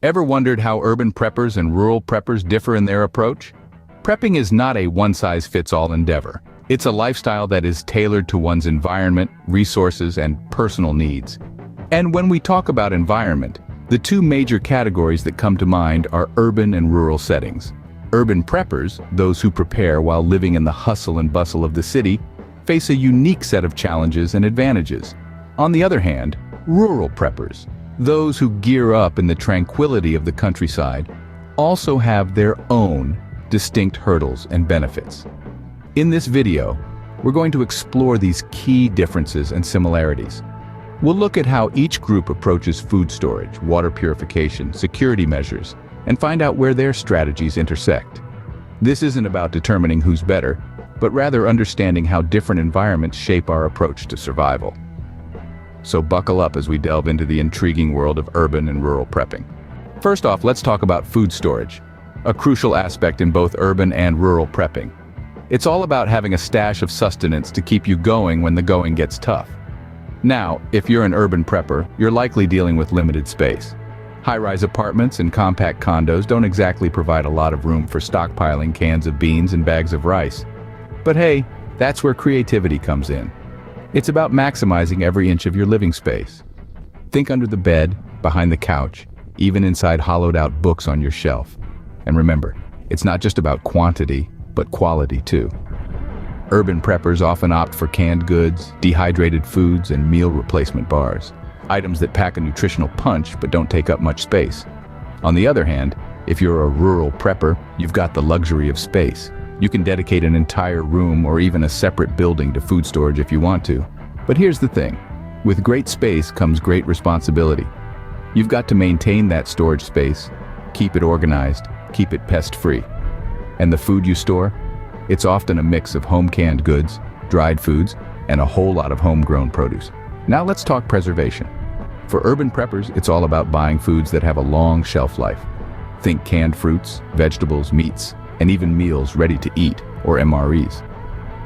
Ever wondered how urban preppers and rural preppers differ in their approach? Prepping is not a one-size-fits-all endeavor. It's a lifestyle that is tailored to one's environment, resources, and personal needs. And when we talk about environment, the two major categories that come to mind are urban and rural settings. Urban preppers, those who prepare while living in the hustle and bustle of the city, face a unique set of challenges and advantages. On the other hand, rural preppers, those who gear up in the tranquility of the countryside, also have their own distinct hurdles and benefits. In this video, we're going to explore these key differences and similarities. We'll look at how each group approaches food storage, water purification, security measures, and find out where their strategies intersect. This isn't about determining who's better, but rather understanding how different environments shape our approach to survival. So buckle up as we delve into the intriguing world of urban and rural prepping. First off, let's talk about food storage, a crucial aspect in both urban and rural prepping. It's all about having a stash of sustenance to keep you going when the going gets tough. Now, if you're an urban prepper, you're likely dealing with limited space. High-rise apartments and compact condos don't exactly provide a lot of room for stockpiling cans of beans and bags of rice. But hey, that's where creativity comes in. It's about maximizing every inch of your living space. Think under the bed, behind the couch, even inside hollowed-out books on your shelf. And remember, it's not just about quantity, but quality too. Urban preppers often opt for canned goods, dehydrated foods, and meal replacement bars, items that pack a nutritional punch but don't take up much space. On the other hand, if you're a rural prepper, you've got the luxury of space. You can dedicate an entire room or even a separate building to food storage if you want to. But here's the thing, with great space comes great responsibility. You've got to maintain that storage space, keep it organized, keep it pest-free. And the food you store? It's often a mix of home-canned goods, dried foods, and a whole lot of homegrown produce. Now let's talk preservation. For urban preppers, it's all about buying foods that have a long shelf life. Think canned fruits, vegetables, meats, and even meals ready to eat, or MREs.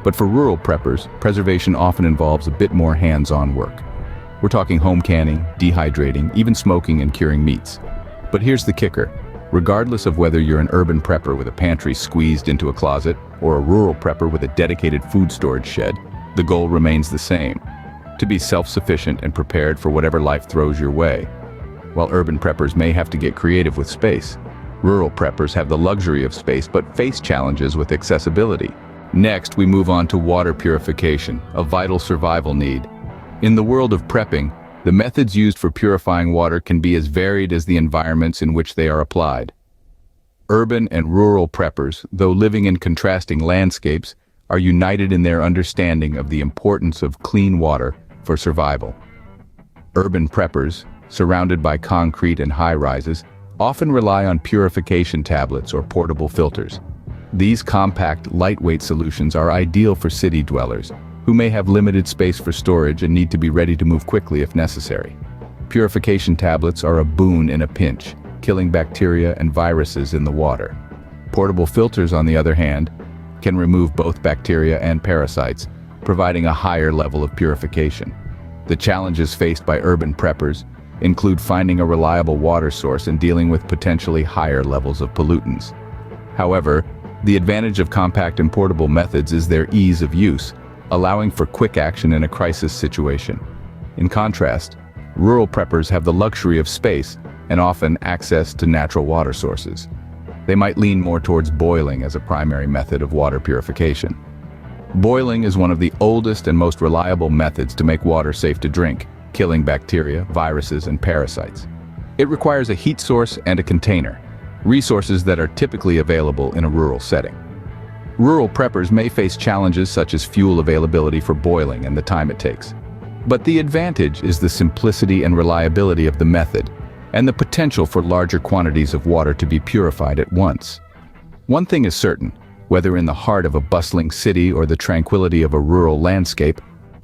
But for rural preppers, preservation often involves a bit more hands-on work. We're talking home canning, dehydrating, even smoking and curing meats. But here's the kicker. Regardless of whether you're an urban prepper with a pantry squeezed into a closet or a rural prepper with a dedicated food storage shed, the goal remains the same: to be self-sufficient and prepared for whatever life throws your way. While urban preppers may have to get creative with space, rural preppers have the luxury of space but face challenges with accessibility. Next, we move on to water purification, a vital survival need. In the world of prepping, the methods used for purifying water can be as varied as the environments in which they are applied. Urban and rural preppers, though living in contrasting landscapes, are united in their understanding of the importance of clean water for survival. Urban preppers, surrounded by concrete and high-rises, often rely on purification tablets or portable filters. These compact, lightweight solutions are ideal for city dwellers, who may have limited space for storage and need to be ready to move quickly if necessary. Purification tablets are a boon in a pinch, killing bacteria and viruses in the water. Portable filters, on the other hand, can remove both bacteria and parasites, providing a higher level of purification. The challenges faced by urban preppers include finding a reliable water source and dealing with potentially higher levels of pollutants. However, the advantage of compact and portable methods is their ease of use, allowing for quick action in a crisis situation. In contrast, rural preppers have the luxury of space and often access to natural water sources. They might lean more towards boiling as a primary method of water purification. Boiling is one of the oldest and most reliable methods to make water safe to drink, killing bacteria, viruses, and parasites. It requires a heat source and a container, resources that are typically available in a rural setting. Rural preppers may face challenges such as fuel availability for boiling and the time it takes. But the advantage is the simplicity and reliability of the method, and the potential for larger quantities of water to be purified at once. One thing is certain, whether in the heart of a bustling city or the tranquility of a rural landscape,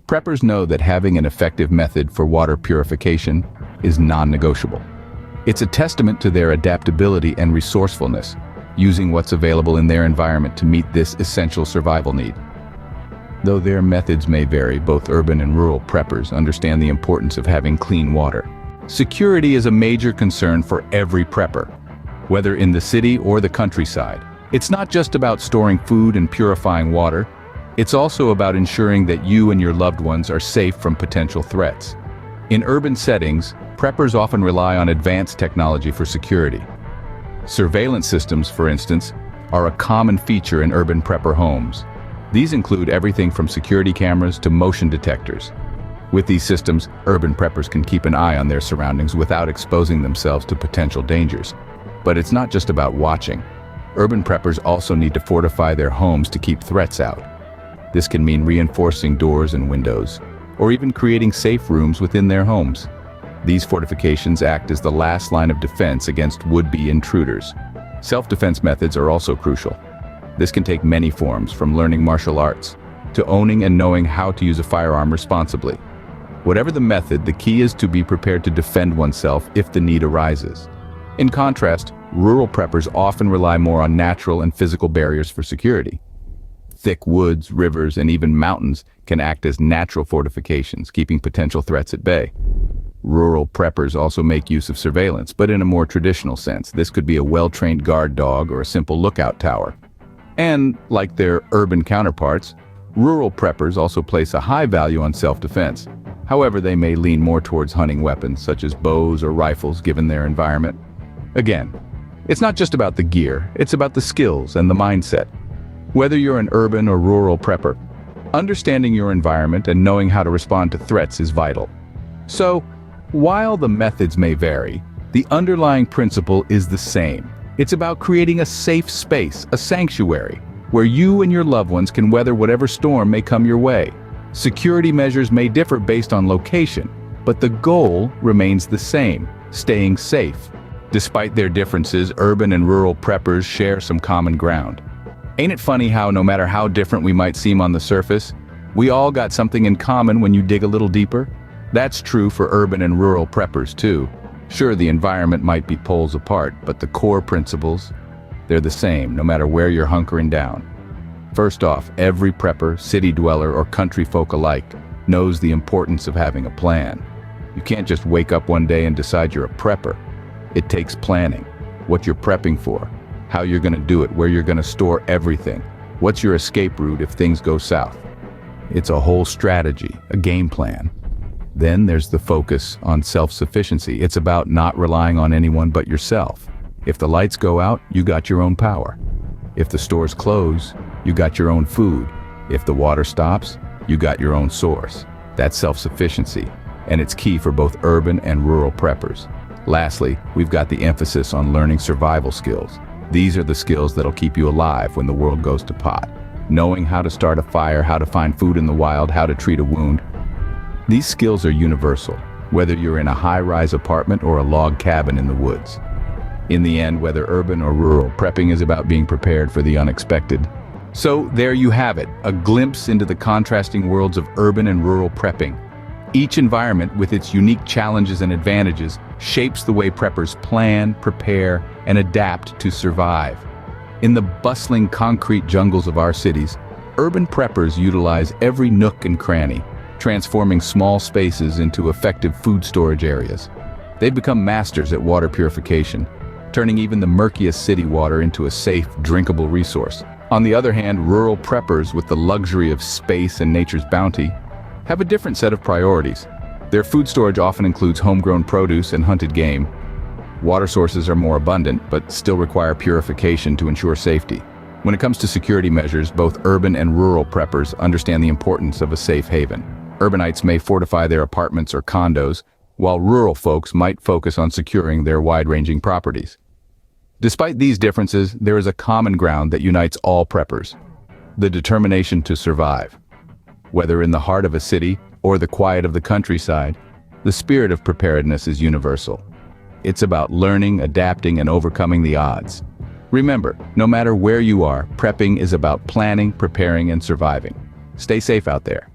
preppers know that having an effective method for water purification is non-negotiable. It's a testament to their adaptability and resourcefulness, using what's available in their environment to meet this essential survival need. Though their methods may vary, both urban and rural preppers understand the importance of having clean water. Security is a major concern for every prepper, whether in the city or the countryside. It's not just about storing food and purifying water, it's also about ensuring that you and your loved ones are safe from potential threats. In urban settings, preppers often rely on advanced technology for security. Surveillance systems, for instance, are a common feature in urban prepper homes. These include everything from security cameras to motion detectors. With these systems, urban preppers can keep an eye on their surroundings without exposing themselves to potential dangers. But it's not just about watching. Urban preppers also need to fortify their homes to keep threats out. This can mean reinforcing doors and windows, or even creating safe rooms within their homes. These fortifications act as the last line of defense against would-be intruders. Self-defense methods are also crucial. This can take many forms, from learning martial arts to owning and knowing how to use a firearm responsibly. Whatever the method, the key is to be prepared to defend oneself if the need arises. In contrast, rural preppers often rely more on natural and physical barriers for security. Thick woods, rivers, and even mountains can act as natural fortifications, keeping potential threats at bay. Rural preppers also make use of surveillance, but in a more traditional sense. This could be a well-trained guard dog or a simple lookout tower. And, like their urban counterparts, rural preppers also place a high value on self-defense. However, they may lean more towards hunting weapons, such as bows or rifles, given their environment. Again, it's not just about the gear, it's about the skills and the mindset. Whether you're an urban or rural prepper, understanding your environment and knowing how to respond to threats is vital. So, while the methods may vary, the underlying principle is the same. It's about creating a safe space, a sanctuary, where you and your loved ones can weather whatever storm may come your way. Security measures may differ based on location, but the goal remains the same: staying safe. Despite their differences, urban and rural preppers share some common ground. Ain't it funny how, no matter how different we might seem on the surface, we all got something in common when you dig a little deeper? That's true for urban and rural preppers too. Sure, the environment might be poles apart, but the core principles, they're the same, no matter where you're hunkering down. First off, every prepper, city dweller, or country folk alike knows the importance of having a plan. You can't just wake up one day and decide you're a prepper. It takes planning. What you're prepping for, how you're going to do it, where you're going to store everything, what's your escape route if things go south. It's a whole strategy, a game plan. Then there's the focus on self-sufficiency. It's about not relying on anyone but yourself. If the lights go out, you got your own power. If the stores close, you got your own food. If the water stops, you got your own source. That's self-sufficiency, and it's key for both urban and rural preppers. Lastly, we've got the emphasis on learning survival skills. These are the skills that'll keep you alive when the world goes to pot. Knowing how to start a fire, how to find food in the wild, how to treat a wound. These skills are universal, whether you're in a high-rise apartment or a log cabin in the woods. In the end, whether urban or rural, prepping is about being prepared for the unexpected. So there you have it, a glimpse into the contrasting worlds of urban and rural prepping. Each environment, with its unique challenges and advantages, shapes the way preppers plan, prepare, and adapt to survive. In the bustling concrete jungles of our cities, urban preppers utilize every nook and cranny, transforming small spaces into effective food storage areas. They've become masters at water purification, turning even the murkiest city water into a safe, drinkable resource. On the other hand, rural preppers, with the luxury of space and nature's bounty, have a different set of priorities. Their food storage often includes homegrown produce and hunted game. Water sources are more abundant, but still require purification to ensure safety. When it comes to security measures, both urban and rural preppers understand the importance of a safe haven. Urbanites may fortify their apartments or condos, while rural folks might focus on securing their wide-ranging properties. Despite these differences, there is a common ground that unites all preppers: the determination to survive. Whether in the heart of a city or the quiet of the countryside, the spirit of preparedness is universal. It's about learning, adapting, and overcoming the odds. Remember, no matter where you are, prepping is about planning, preparing, and surviving. Stay safe out there.